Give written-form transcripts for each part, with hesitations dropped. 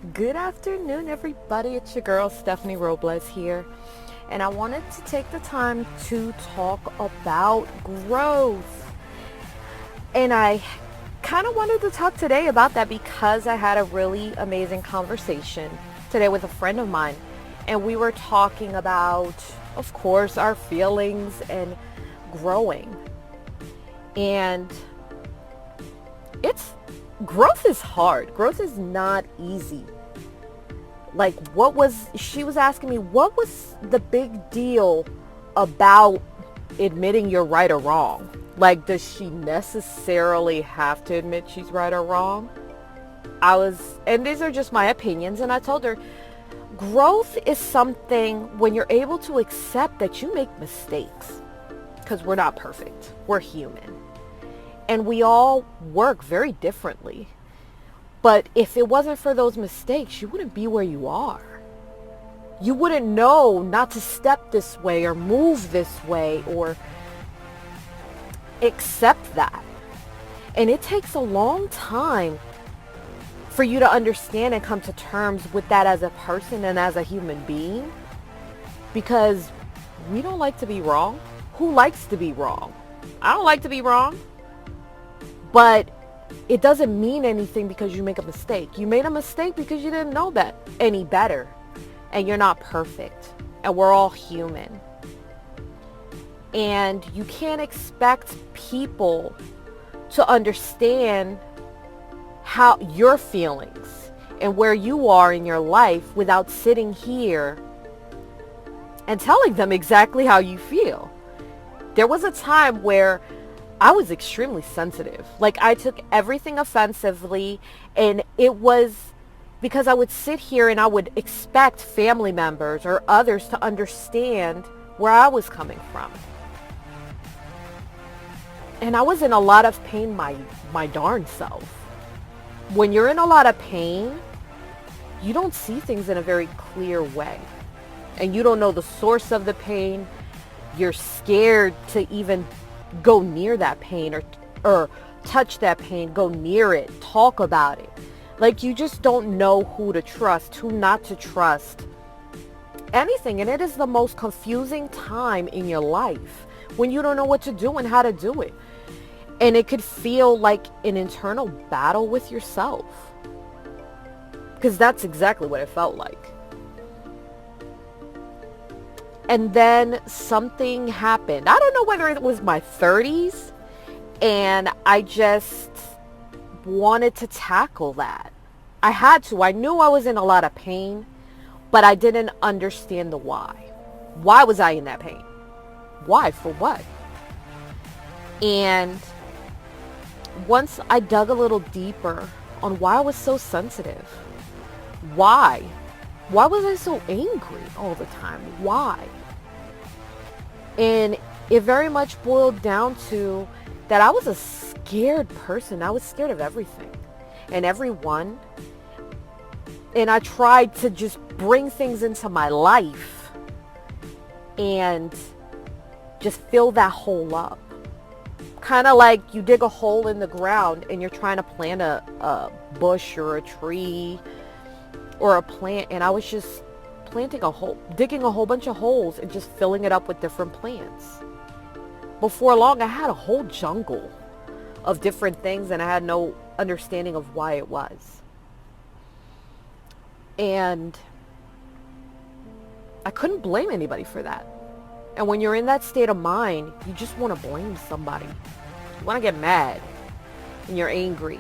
Good afternoon, everybody. It's your girl, Stephanie Robles here. And I wanted to take the time to talk about growth. And I kind of wanted to talk today about that because I had a really amazing conversation today with a friend of mine. And we were talking about, of course, our feelings and growing. And it's growth is hard. Growth is not easy. Like, she was asking me, what was the big deal about admitting you're right or wrong? Like, does she necessarily have to admit she's right or wrong? And these are just my opinions, and I told her, growth is something when you're able to accept that you make mistakes, because we're not perfect. We're human. And we all work very differently. But if it wasn't for those mistakes, you wouldn't be where you are. You wouldn't know not to step this way or move this way or accept that. And it takes a long time for you to understand and come to terms with that as a person and as a human being, because we don't like to be wrong. Who likes to be wrong? I don't like to be wrong. But it doesn't mean anything because you make a mistake. You made a mistake because you didn't know that any better. And you're not perfect. And we're all human. And you can't expect people to understand how your feelings and where you are in your life without sitting here and telling them exactly how you feel. There was a time where I was extremely sensitive. Like, I took everything offensively, and it was because I would sit here and I would expect family members or others to understand where I was coming from. And I was in a lot of pain my darn self. When you're in a lot of pain, you don't see things in a very clear way. And you don't know the source of the pain. You're scared to even go near that pain or touch that pain, go near it, talk about it. Like, you just don't know who to trust, who not to trust, anything. And it is the most confusing time in your life when you don't know what to do and how to do it. And it could feel like an internal battle with yourself, because that's exactly what it felt like. And then something happened. I don't know whether it was my 30s, and I just wanted to tackle that. I had to. I knew I was in a lot of pain, but I didn't understand the why. Why was I in that pain? Why? For what? And once I dug a little deeper on why I was so sensitive, why was I so angry all the time? Why? And it very much boiled down to that I was a scared person. I was scared of everything and everyone. And I tried to just bring things into my life and just fill that hole up. Kind of like you dig a hole in the ground and you're trying to plant a bush or a tree or a plant, and I was just planting a hole, digging a whole bunch of holes and just filling it up with different plants. Before long, I had a whole jungle of different things, and I had no understanding of why it was. And I couldn't blame anybody for that. And when you're in that state of mind, you just want to blame somebody. You want to get mad, and you're angry.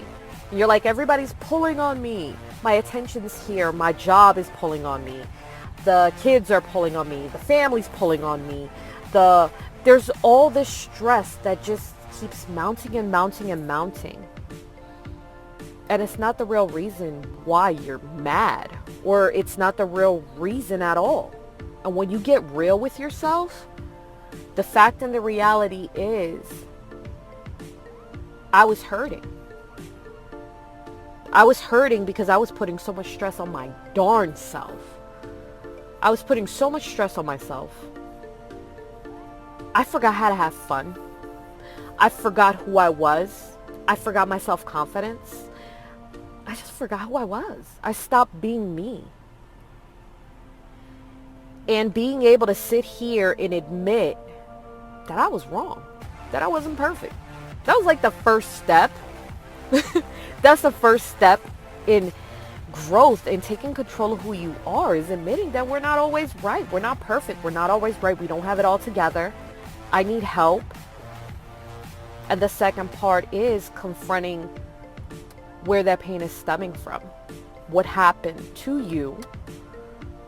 And you're like, everybody's pulling on me. My attention's here. My job is pulling on me. The kids are pulling on me. The family's pulling on me. There's all this stress that just keeps mounting and mounting and mounting. And it's not the real reason why you're mad, or it's not the real reason at all. And when you get real with yourself, the fact and the reality is, I was hurting. I was hurting because I was putting so much stress on my darn self. I was putting so much stress on myself. I forgot how to have fun. I forgot who I was. I forgot my self-confidence. I just forgot who I was. I stopped being me. And being able to sit here and admit that I was wrong, that I wasn't perfect. That was like the first step. That's the first step in growth and taking control of who you are, is admitting that we're not always right. We're not perfect. We're not always right. We don't have it all together. I need help. And the second part is confronting where that pain is stemming from. What happened to you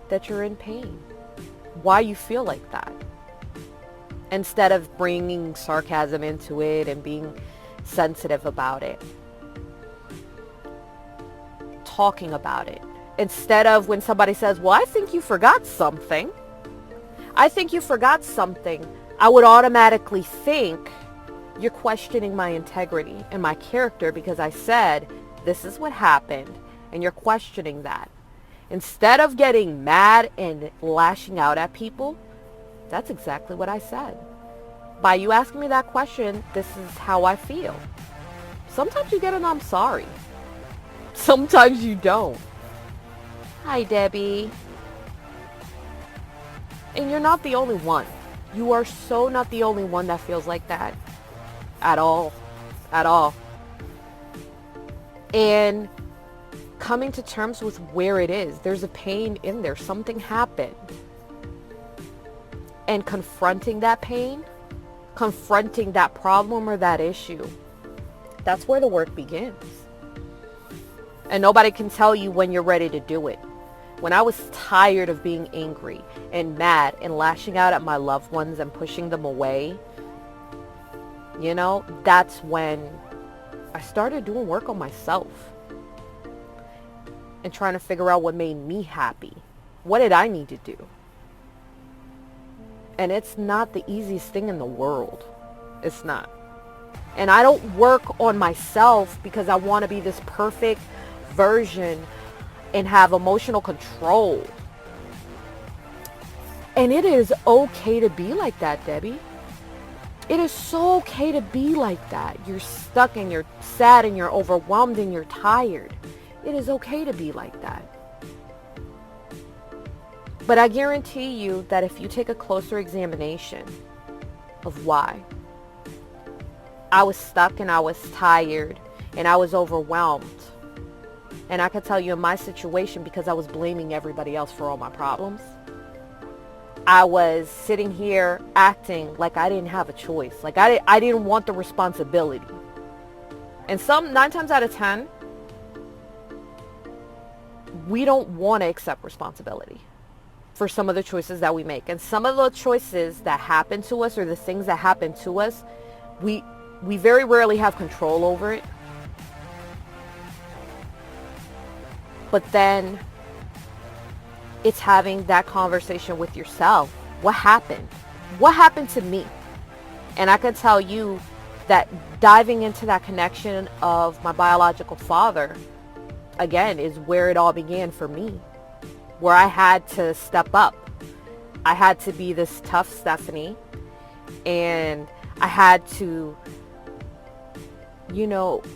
that you're in pain? Why you feel like that? Instead of bringing sarcasm into it and being sensitive about it. Talking about it. Instead of when somebody says, well, I think you forgot something. I think you forgot something. I would automatically think you're questioning my integrity and my character because I said, this is what happened, and you're questioning that. Instead of getting mad and lashing out at people, that's exactly what I said. By you asking me that question, this is how I feel. Sometimes you get an I'm sorry. Sometimes you don't. Hi, Debbie. And you're not the only one. You are so not the only one that feels like that. At all. At all. And coming to terms with where it is. There's a pain in there. Something happened. And confronting that pain, confronting that problem or that issue, that's where the work begins. And nobody can tell you when you're ready to do it. When I was tired of being angry and mad and lashing out at my loved ones and pushing them away, you know, that's when I started doing work on myself and trying to figure out what made me happy. What did I need to do? And it's not the easiest thing in the world. It's not. And I don't work on myself because I want to be this perfect version and have emotional control. And it is okay to be like that, Debbie. It is so okay to be like that. You're stuck and you're sad and you're overwhelmed and you're tired. It is okay to be like that. But I guarantee you that if you take a closer examination of why I was stuck and I was tired and I was overwhelmed, and I could tell you in my situation, because I was blaming everybody else for all my problems, I was sitting here acting like I didn't have a choice. Like I didn't want the responsibility. And 9 times out of 10, we don't want to accept responsibility for some of the choices that we make. And some of the choices that happen to us, or the things that happen to us, we very rarely have control over it. But then it's having that conversation with yourself. What happened? What happened to me? And I can tell you that diving into that connection of my biological father, again, is where it all began for me. Where I had to step up. I had to be this tough Stephanie. And I had to,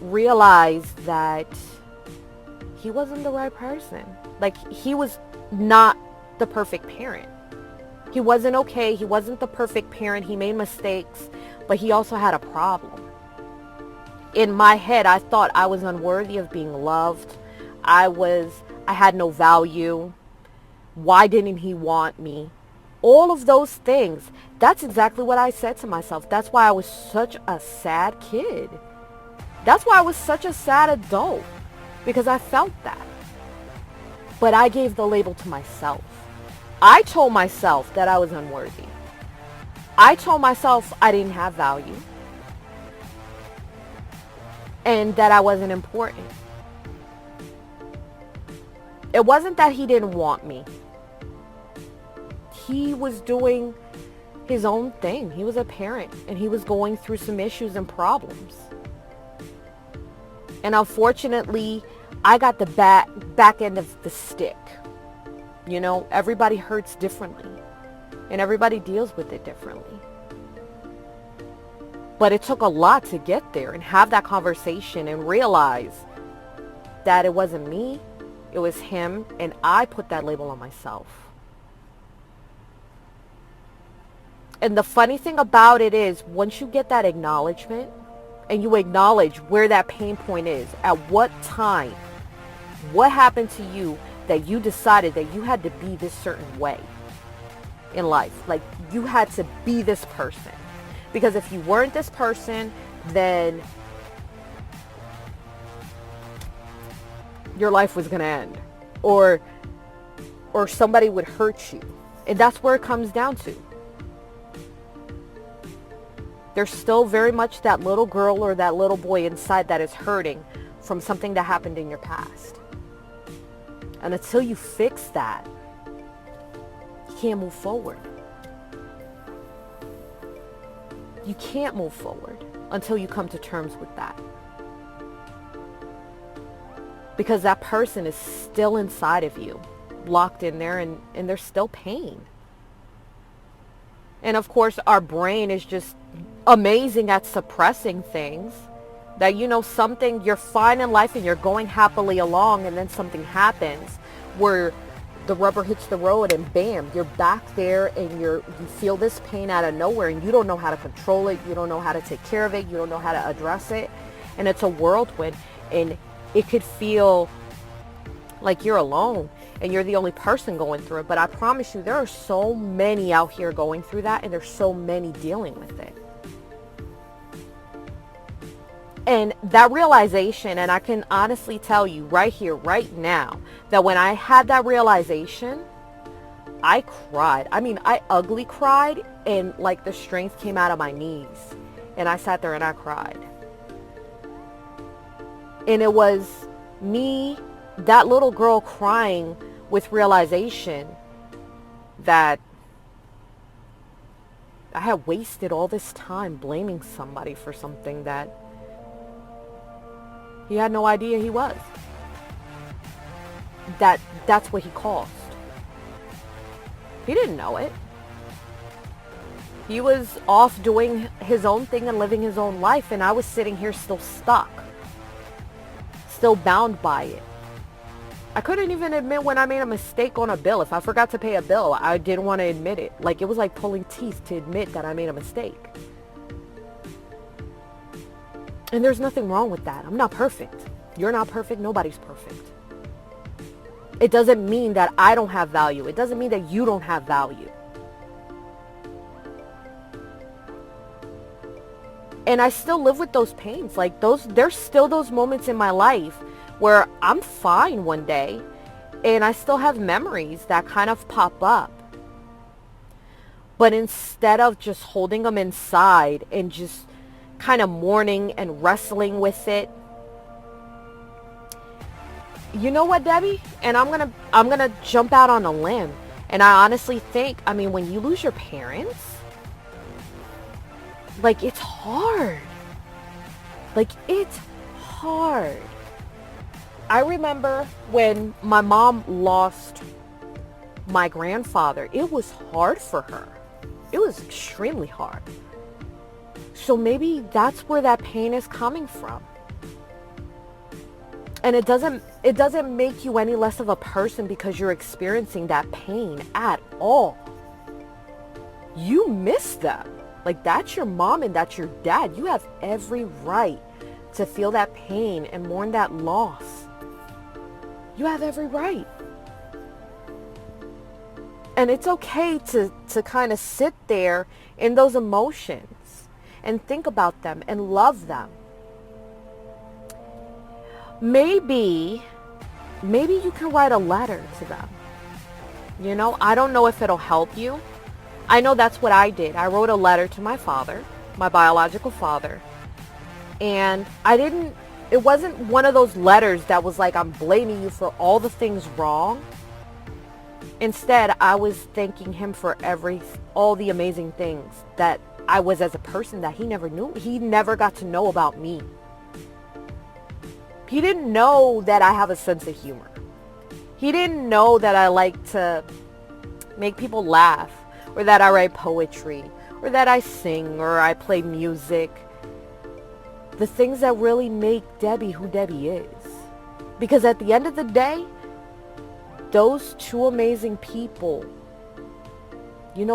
realize that he wasn't the right person. Like, he was not the perfect parent. He wasn't okay. He wasn't the perfect parent. He made mistakes, but he also had a problem. In my head, I thought I was unworthy of being loved. I had no value. Why didn't he want me? All of those things. That's exactly what I said to myself. That's why I was such a sad kid. That's why I was such a sad adult. Because I felt that. But I gave the label to myself. I told myself that I was unworthy. I told myself I didn't have value. And that I wasn't important. It wasn't that he didn't want me. He was doing his own thing. He was a parent and he was going through some issues and problems. And unfortunately, I got the back end of the stick. Everybody hurts differently and everybody deals with it differently. But it took a lot to get there and have that conversation and realize that it wasn't me, it was him, and I put that label on myself. And the funny thing about it is, once you get that acknowledgement and you acknowledge where that pain point is, at what time, what happened to you that you decided that you had to be this certain way in life, like you had to be this person, because if you weren't this person, then your life was going to end, or somebody would hurt you. And that's where it comes down to. There's still very much that little girl or that little boy inside that is hurting from something that happened in your past. And until you fix that, you can't move forward. You can't move forward until you come to terms with that. Because that person is still inside of you, locked in there, and there's still pain. And of course, our brain is just amazing at suppressing things. That, you know, something, you're fine in life and you're going happily along, and then something happens where the rubber hits the road and bam, you're back there, and you feel this pain out of nowhere, and you don't know how to control it, you don't know how to take care of it, you don't know how to address it, and it's a whirlwind, and it could feel like you're alone and you're the only person going through it. But I promise you, there are so many out here going through that, and there's so many dealing with it. And that realization, and I can honestly tell you right here, right now, that when I had that realization, I cried. I mean, I ugly cried, and like the strength came out of my knees. And I sat there and I cried. And it was me, that little girl, crying with realization that I had wasted all this time blaming somebody for something that he had no idea he was. That's what he caused. He didn't know it. He was off doing his own thing and living his own life, and I was sitting here still stuck, still bound by it. I couldn't even admit when I made a mistake on a bill. If I forgot to pay a bill, I didn't want to admit it. Like, it was like pulling teeth to admit that I made a mistake. And there's nothing wrong with that. I'm not perfect. You're not perfect. Nobody's perfect. It doesn't mean that I don't have value. It doesn't mean that you don't have value. And I still live with those pains. Like, there's still those moments in my life where I'm fine one day and I still have memories that kind of pop up. But instead of just holding them inside and just kind of mourning and wrestling with it, you know what, Debbie? And I'm gonna jump out on a limb. And I honestly think, I mean, when you lose your parents, like, it's hard. Like, it's hard. I remember when my mom lost my grandfather, it was hard for her. It was extremely hard. So maybe that's where that pain is coming from. And it doesn't make you any less of a person because you're experiencing that pain at all. You miss them. Like, that's your mom and that's your dad. You have every right to feel that pain and mourn that loss. You have every right. And it's okay to kind of sit there in those emotions and think about them and love them. Maybe you can write a letter to them. You know, I don't know if it'll help you. I know that's what I did. I wrote a letter to my father, my biological father. And it wasn't one of those letters that was like, I'm blaming you for all the things wrong. Instead, I was thanking him for all the amazing things that I was as a person that he never knew. He never got to know about me. He didn't know that I have a sense of humor. He didn't know that I like to make people laugh, or that I write poetry, or that I sing, or I play music. The things that really make Debbie who Debbie is. Because at the end of the day, those two amazing people,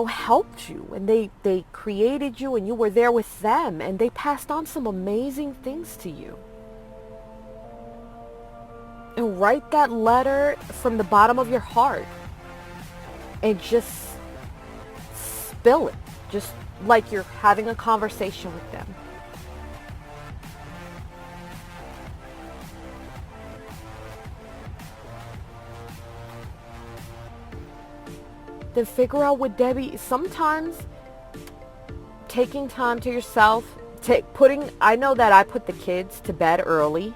helped you, and they created you, and you were there with them, and they passed on some amazing things to you. And write that letter from the bottom of your heart and just spill it, just like you're having a conversation with them. Then figure out what Debbie, sometimes taking time to yourself, I know that I put the kids to bed early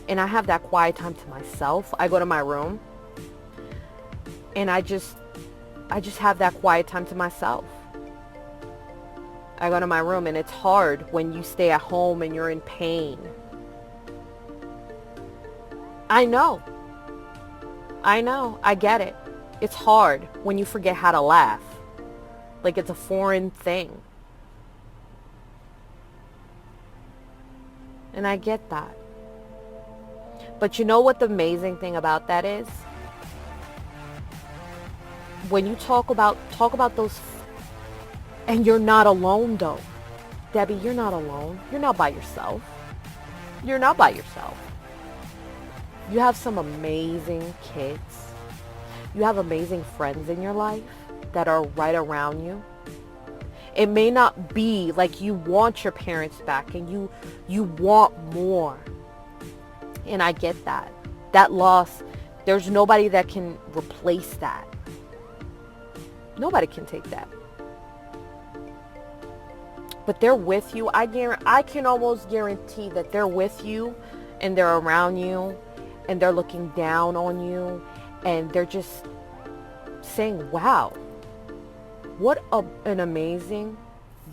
and I have that quiet time to myself. I go to my room and I just have that quiet time to myself. I go to my room, and it's hard when you stay at home and you're in pain. I know, I get it. It's hard when you forget how to laugh. Like it's a foreign thing. And I get that. But you know what the amazing thing about that is? When you talk about those, and you're not alone though. Debbie, you're not alone. You're not by yourself. You're not by yourself. You have some amazing kids. You have amazing friends in your life that are right around you. It may not be like you want your parents back and you want more. And I get that. That loss, there's nobody that can replace that. Nobody can take that. But they're with you. I can almost guarantee that they're with you and they're around you and they're looking down on you and they're just saying, wow, what an amazing,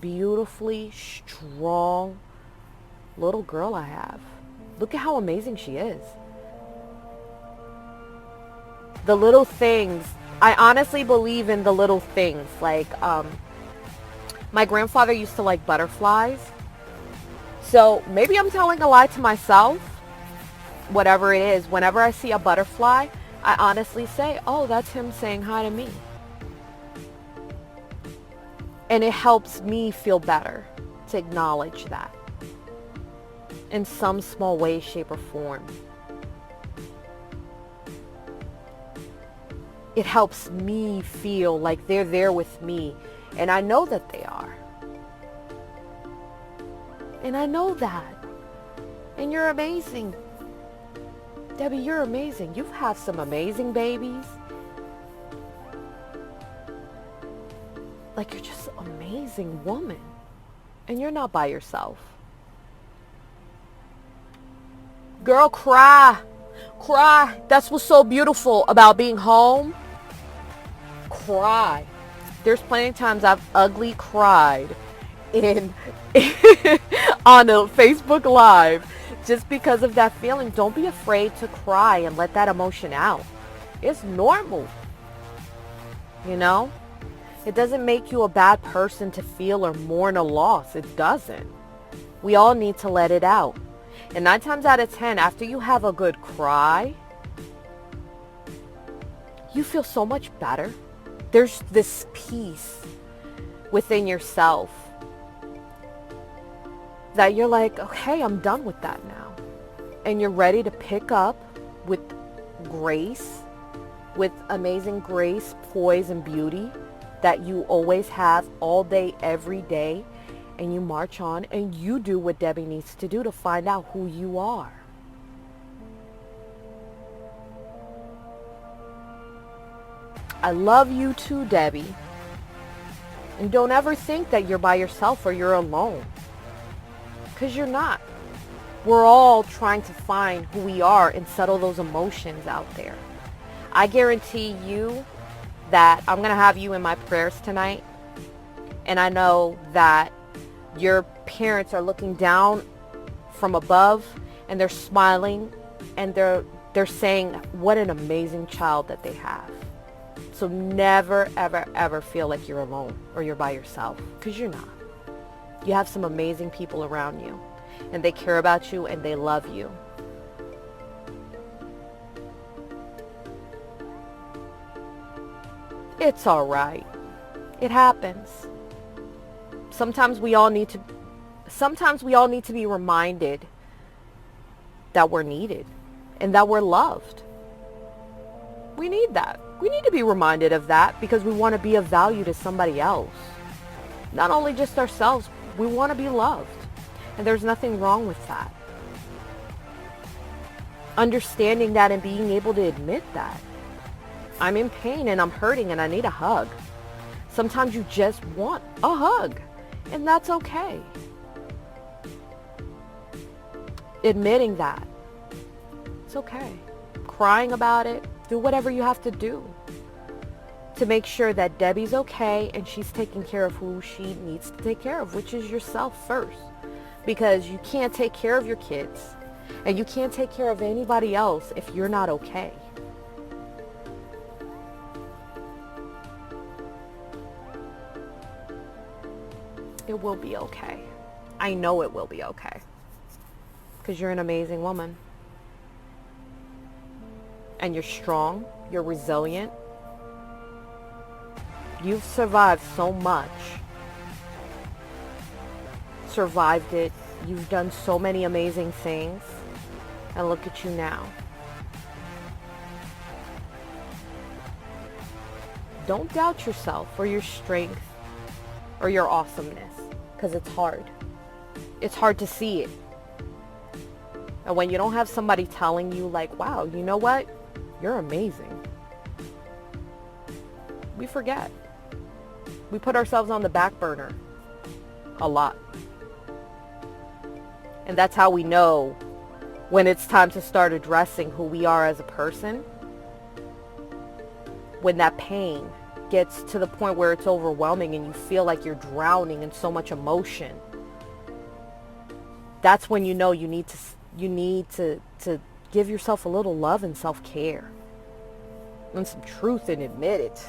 beautifully strong little girl I have. Look at how amazing she is. The little things, I honestly believe in the little things. Like, my grandfather used to like butterflies. So maybe I'm telling a lie to myself. Whatever it is, whenever I see a butterfly, I honestly say, oh, that's him saying hi to me. And it helps me feel better to acknowledge that in some small way, shape, or form. It helps me feel like they're there with me. And I know that they are. And I know that. And you're amazing. Debbie, you're amazing. You've had some amazing babies. Like, you're just an amazing woman. And you're not by yourself. Girl, cry. Cry. That's what's so beautiful about being home. Cry. There's plenty of times I've ugly cried on a Facebook Live just because of that feeling. Don't be afraid to cry and let that emotion out. It's normal. You know? It doesn't make you a bad person to feel or mourn a loss. It doesn't. We all need to let it out. And 9 times out of 10, after you have a good cry, you feel so much better. There's this peace within yourself that you're like, okay, I'm done with that now. And you're ready to pick up with grace, with amazing grace, poise, and beauty that you always have all day, every day. And you march on and you do what Debbie needs to do to find out who you are. I love you too, Debbie. And don't ever think that you're by yourself or you're alone. Because you're not. We're all trying to find who we are and settle those emotions out there. I guarantee you that I'm going to have you in my prayers tonight. And I know that your parents are looking down from above and they're smiling and they're saying what an amazing child that they have. So never, ever, ever feel like you're alone or you're by yourself, because you're not. You have some amazing people around you and they care about you and they love you. It's all right. It happens. Sometimes we all need to be reminded that we're needed and that we're loved. We need that. We need to be reminded of that because we want to be of value to somebody else. Not only just ourselves, we want to be loved. And there's nothing wrong with that. Understanding that and being able to admit that. I'm in pain and I'm hurting and I need a hug. Sometimes you just want a hug, and that's okay. Admitting that. It's okay. Crying about it. Do whatever you have to do to make sure that Debbie's okay and she's taking care of who she needs to take care of, which is yourself first. Because you can't take care of your kids and you can't take care of anybody else if you're not okay. It will be okay. I know it will be okay. Because you're an amazing woman. And you're strong. You're resilient. You've survived so much. Survived it. You've done so many amazing things. And look at you now. Don't doubt yourself or your strength or your awesomeness. Because it's hard. It's hard to see it. And when you don't have somebody telling you like, wow, you know what? You're amazing. We forget. We put ourselves on the back burner a lot. And that's how we know when it's time to start addressing who we are as a person. When that pain gets to the point where it's overwhelming and you feel like you're drowning in so much emotion. That's when you know you need to give yourself a little love and self-care. And some truth and admit it.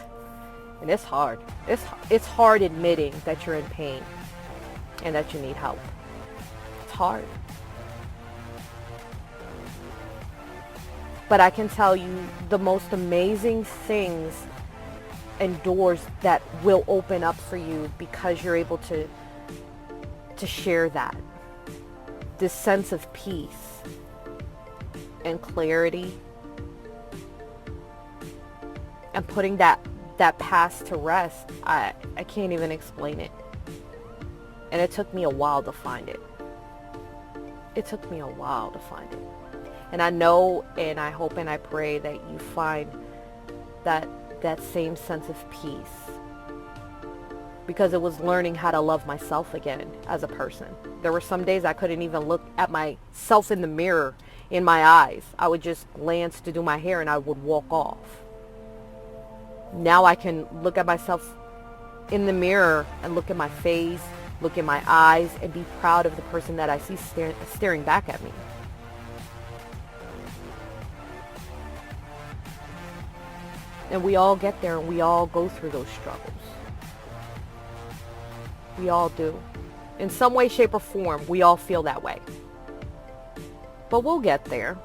And it's hard. It's hard admitting that you're in pain and that you need help. It's hard. But I can tell you the most amazing things and doors that will open up for you because you're able to share that. This sense of peace and clarity and putting that past to rest. I can't even explain it. And it took me a while to find it. It took me a while to find it. And I know and I hope and I pray that you find that same sense of peace. Because it was learning how to love myself again as a person. There were some days I couldn't even look at myself in the mirror in my eyes. I would just glance to do my hair and I would walk off. Now I can look at myself in the mirror and look at my face, look in my eyes, and be proud of the person that I see staring back at me. And we all get there and we all go through those struggles. We all do. In some way, shape, or form, we all feel that way. But we'll get there.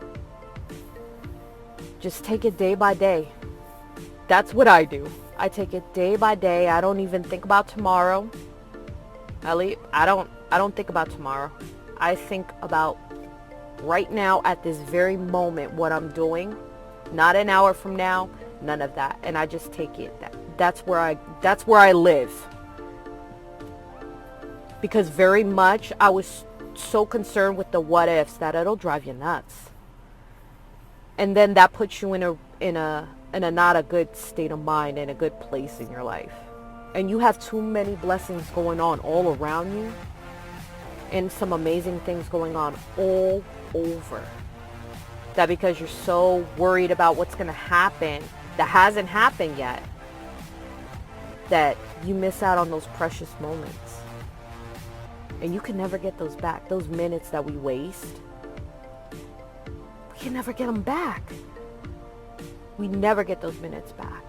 Just take it day by day. That's what I do. I take it day by day. I don't even think about tomorrow. I don't think about tomorrow. I think about right now at this very moment what I'm doing. Not an hour from now, none of that. And I just take it. That's where I live. Because very much I was so concerned with the what ifs that it'll drive you nuts. And then that puts you in a not a good state of mind and a good place in your life. And you have too many blessings going on all around you and some amazing things going on all over. That because you're so worried about what's going to happen that hasn't happened yet, that you miss out on those precious moments. And you can never get those back. Those minutes that we waste, we can never get them back. We never get those minutes back.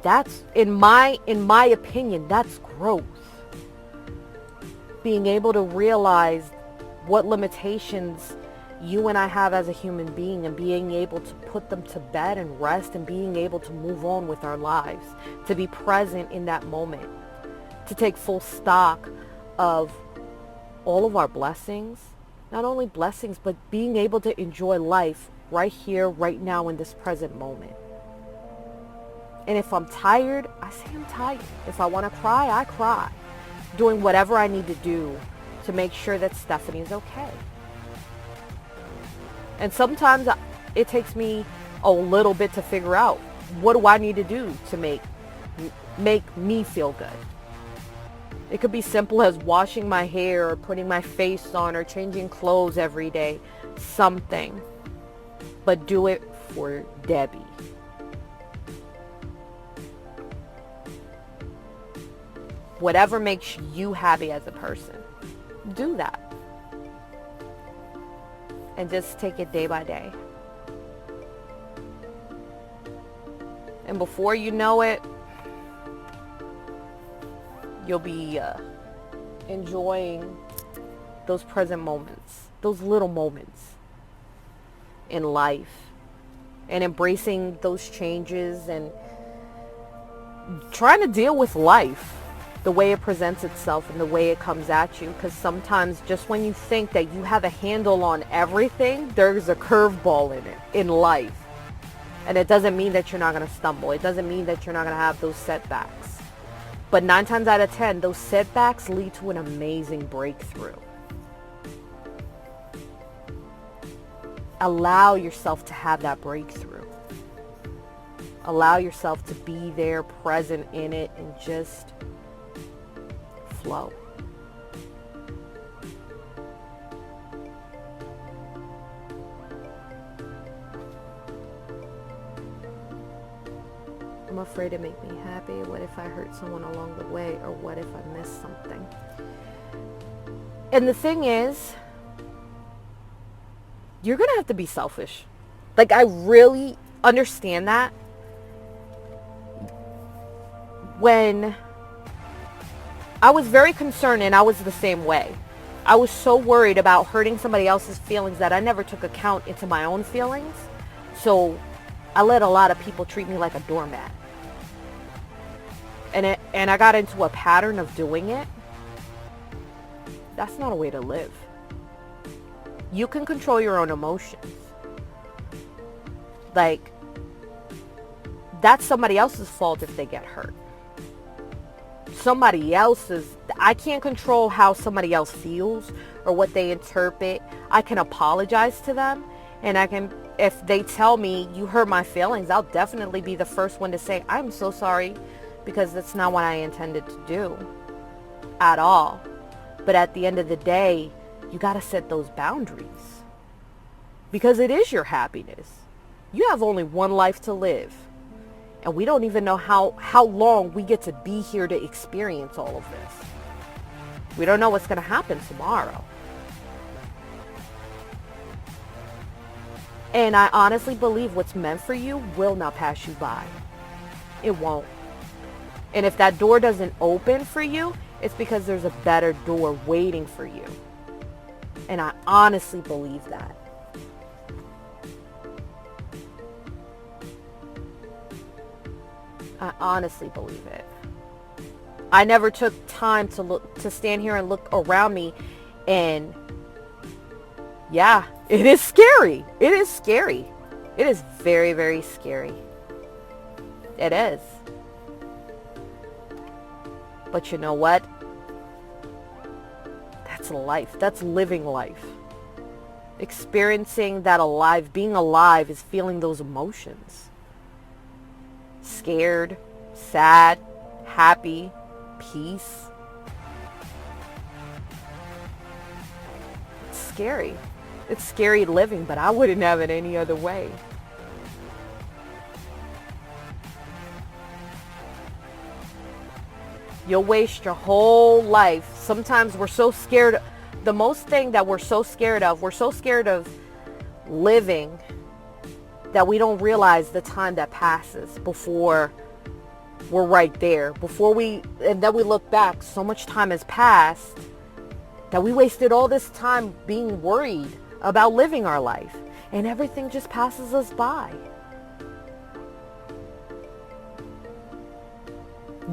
That's, in my opinion, that's growth. Being able to realize what limitations you and I have as a human being, and being able to put them to bed and rest and being able to move on with our lives, to be present in that moment, to take full stock of all of our blessings, not only blessings, but being able to enjoy life right here, right now, in this present moment. And if I'm tired, I say I'm tired. If I want to cry, I cry. Doing whatever I need to do to make sure that Stephanie is okay. And sometimes it takes me a little bit to figure out, what do I need to do to make me feel good? It could be simple as washing my hair or putting my face on or changing clothes every day. Something. But do it for Debbie. Whatever makes you happy as a person, do that. And just take it day by day. And before you know it, you'll be enjoying those present moments, those little moments in life, and embracing those changes and trying to deal with life the way it presents itself and the way it comes at you. Because sometimes just when you think that you have a handle on everything, there's a curveball in it, in life. And it doesn't mean that you're not going to stumble. It doesn't mean that you're not going to have those setbacks. But 9 times out of 10, those setbacks lead to an amazing breakthrough. Allow yourself to have that breakthrough. Allow yourself to be there, present in it, and just flow. I'm afraid to make me happy. What if I hurt someone along the way? Or what if I miss something? And the thing is, you're going to have to be selfish. Like, I really understand that. When I was very concerned, and I was the same way. I was so worried about hurting somebody else's feelings that I never took account into my own feelings. So I let a lot of people treat me like a doormat. And I got into a pattern of doing it. That's not a way to live. You can control your own emotions. Like, that's somebody else's fault if they get hurt. Somebody else's, I can't control how somebody else feels or what they interpret. I can apologize to them, and I can, if they tell me you hurt my feelings, I'll definitely be the first one to say, I'm so sorry, because that's not what I intended to do at all. But at the end of the day, you got to set those boundaries, because it is your happiness. You have only one life to live. And we don't even know how long we get to be here to experience all of this. We don't know what's going to happen tomorrow. And I honestly believe what's meant for you will not pass you by. It won't. And if that door doesn't open for you, it's because there's a better door waiting for you. And I honestly believe that. I honestly believe it. I never took time to stand here and look around me, and yeah, it is scary. It is scary. It is very, very scary. It is. But you know what? That's life. That's living life. Experiencing that alive, being alive, is feeling those emotions. Scared, sad, happy, peace. It's scary. It's scary living, but I wouldn't have it any other way. You'll waste your whole life. Sometimes we're so scared. The most thing that we're so scared of living, that we don't realize the time that passes before we're right there. And then we look back, so much time has passed that we wasted all this time being worried about living our life, and everything just passes us by.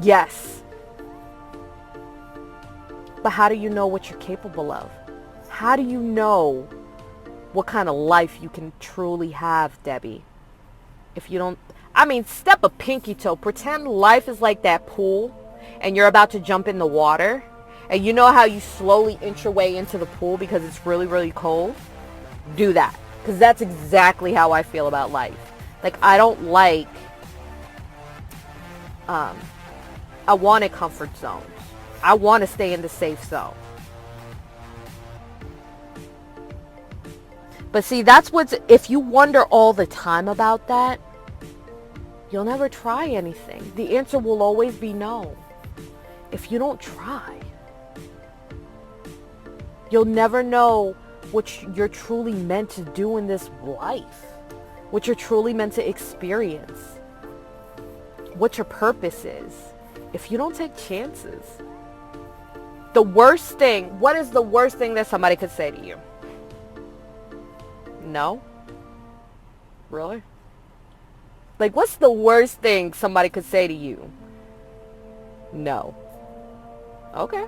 Yes. But how do you know what you're capable of? How do you know what kind of life you can truly have, Debbie? If you don't, step a pinky toe. Pretend life is like that pool and you're about to jump in the water. And you know how you slowly inch your way into the pool because it's really, really cold? Do that. Because that's exactly how I feel about life. Like, I don't like, I wanted comfort zones. I want to stay in the safe zone. But see, that's if you wonder all the time about that, you'll never try anything. The answer will always be no. If you don't try, you'll never know what you're truly meant to do in this life, what you're truly meant to experience, what your purpose is, if you don't take chances. What is the worst thing that somebody could say to you? No? Really? Like, what's the worst thing somebody could say to you? No. Okay.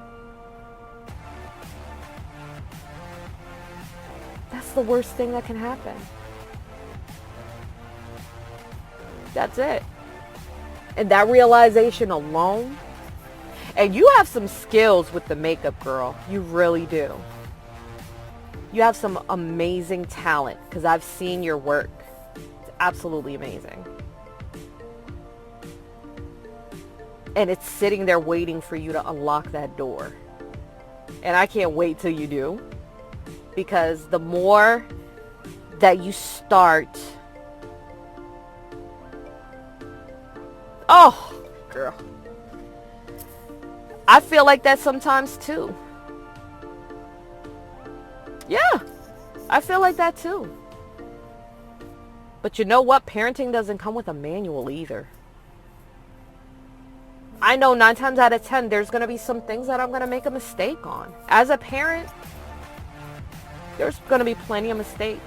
That's the worst thing that can happen. That's it. And that realization alone, and you have some skills with the makeup, girl. You really do. You have some amazing talent because I've seen your work. It's absolutely amazing. And it's sitting there waiting for you to unlock that door. And I can't wait till you do. Because the more that you start... Oh, girl. I feel like that sometimes too. Yeah, I feel like that too. But you know what? Parenting doesn't come with a manual either. I know 9 times out of 10, there's going to be some things that I'm going to make a mistake on. As a parent, there's going to be plenty of mistakes.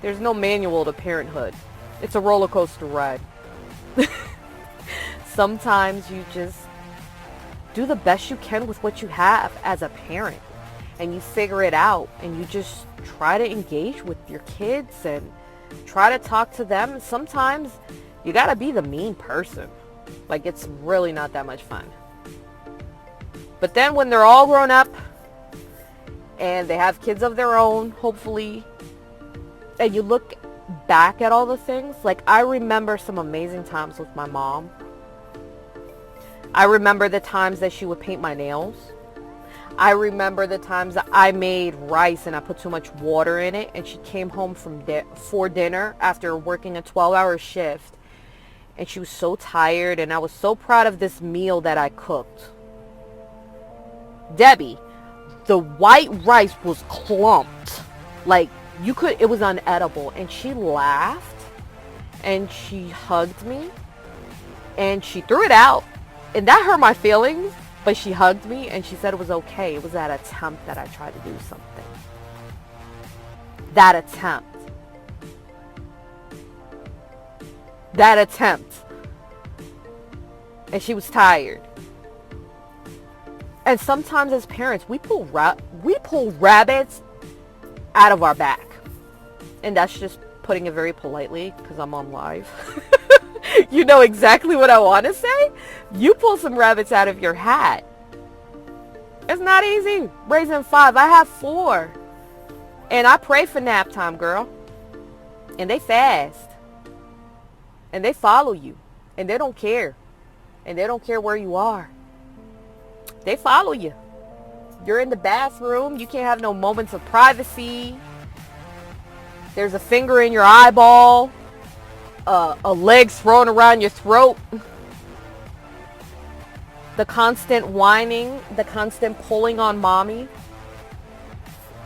There's no manual to parenthood. It's a roller coaster ride. Sometimes you just do the best you can with what you have as a parent. And you figure it out. And you just try to engage with your kids and try to talk to them. And sometimes you got to be the mean person. Like, it's really not that much fun. But then when they're all grown up and they have kids of their own, hopefully, and you look back at all the things, like, I remember some amazing times with my mom. I remember the times that she would paint my nails. I remember the times that I made rice and I put too much water in it and she came home for dinner after working a 12-hour shift. And she was so tired, and I was so proud of this meal that I cooked. Debbie, the white rice was clumped. Like, it was unedible. And she laughed, and she hugged me, and she threw it out. And that hurt my feelings, but she hugged me, and she said it was okay. It was that attempt that I tried to do something. That attempt. And she was tired. And sometimes as parents, we pull rabbits out of our back. And that's just putting it very politely because I'm on live. You know exactly what I want to say? You pull some rabbits out of your hat. It's not easy raising 5. I have 4. And I pray for nap time, girl. And they fast. And they follow you. And they don't care. And they don't care where you are. They follow you. You're in the bathroom. You can't have no moments of privacy. There's a finger in your eyeball. A leg thrown around your throat. The constant whining. The constant pulling on mommy.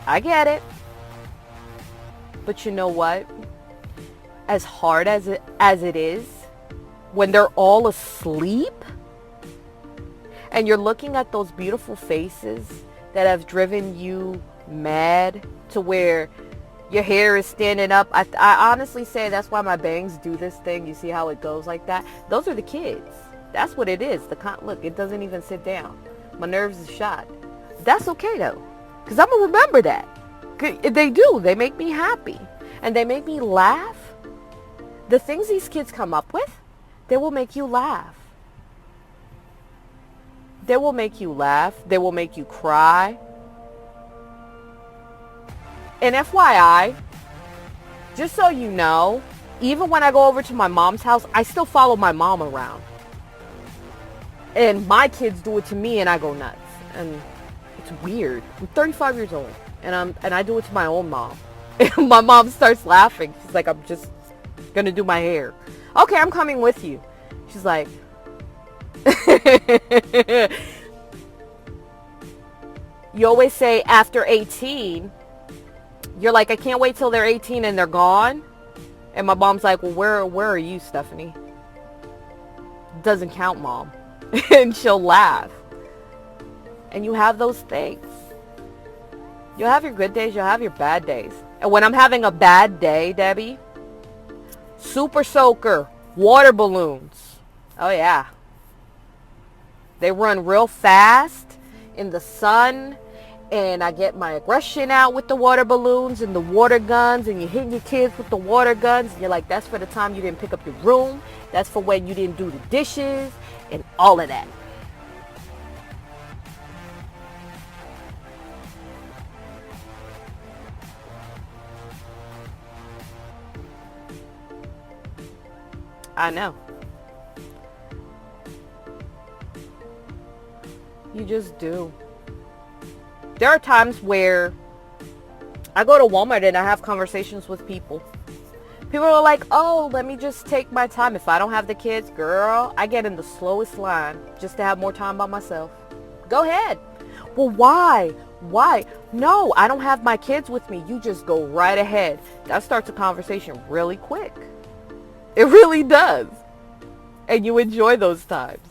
I get it. But you know what? As hard as it is, when they're all asleep and you're looking at those beautiful faces that have driven you mad to where Your hair is standing up. I honestly say that's why my bangs do this thing. You see how it goes like that? Those are the kids. That's what it is. Look, it doesn't even sit down. My nerves is shot. That's okay though, because I'm going to remember that. They do. They make me happy. And they make me laugh. The things these kids come up with, they will make you laugh. They will make you laugh. They will make you cry. And FYI, just so you know, even when I go over to my mom's house, I still follow my mom around. And my kids do it to me and I go nuts. And it's weird. I'm 35 years old and I do it to my own mom. And my mom starts laughing. She's like, I'm just gonna do my hair. Okay, I'm coming with you. She's like, you always say after 18, you're like, I can't wait till they're 18 and they're gone. And my mom's like, well, where are you, Stephanie? Doesn't count, Mom. And she'll laugh. And you have those things. You'll have your good days. You'll have your bad days. And when I'm having a bad day, Debbie, super soaker, water balloons. Oh, yeah. They run real fast in the sun. And I get my aggression out with the water balloons and the water guns. And you're hitting your kids with the water guns. And you're like, that's for the time you didn't pick up your room. That's for when you didn't do the dishes. And all of that. I know. You just do. There are times where I go to Walmart and I have conversations with people. People are like, oh, let me just take my time. If I don't have the kids, girl, I get in the slowest line just to have more time by myself. Go ahead. Well, why? Why? No, I don't have my kids with me. You just go right ahead. That starts a conversation really quick. It really does. And you enjoy those times.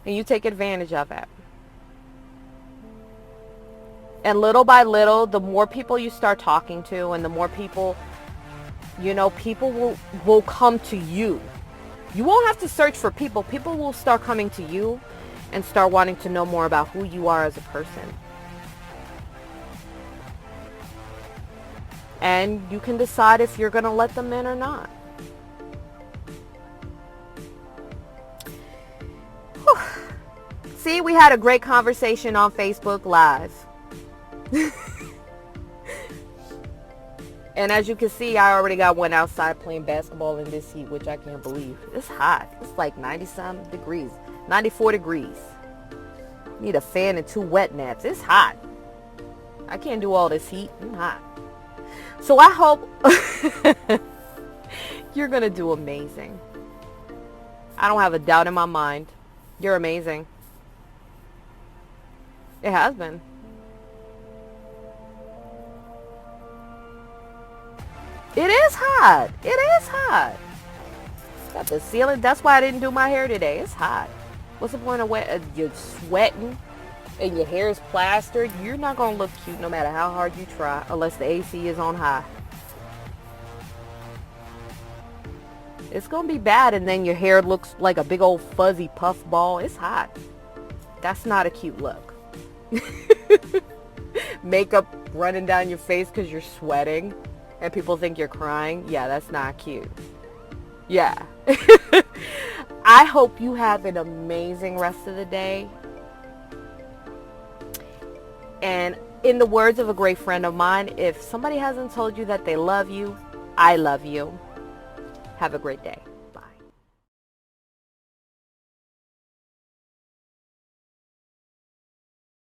And you take advantage of it. And little by little, the more people you start talking to and the more people, people will come to you. You won't have to search for people. People will start coming to you and start wanting to know more about who you are as a person. And you can decide if you're going to let them in or not. Whew. See, we had a great conversation on Facebook Live. And as you can see, I already got one outside playing basketball in this heat, which I can't believe. It's hot. It's like 90-some degrees. 94 degrees. Need a fan and 2 wet naps. It's hot. I can't do all this heat. I'm hot. So I hope you're going to do amazing. I don't have a doubt in my mind. You're amazing. It has been. It is hot. It is hot. Got the ceiling. That's why I didn't do my hair today. It's hot. What's the point of you're sweating and your hair is plastered? You're not going to look cute no matter how hard you try unless the AC is on high. It's going to be bad and then your hair looks like a big old fuzzy puff ball. It's hot. That's not a cute look. Makeup running down your face because you're sweating. And people think you're crying. Yeah, that's not cute. Yeah. I hope you have an amazing rest of the day. And in the words of a great friend of mine, if somebody hasn't told you that they love you, I love you. Have a great day.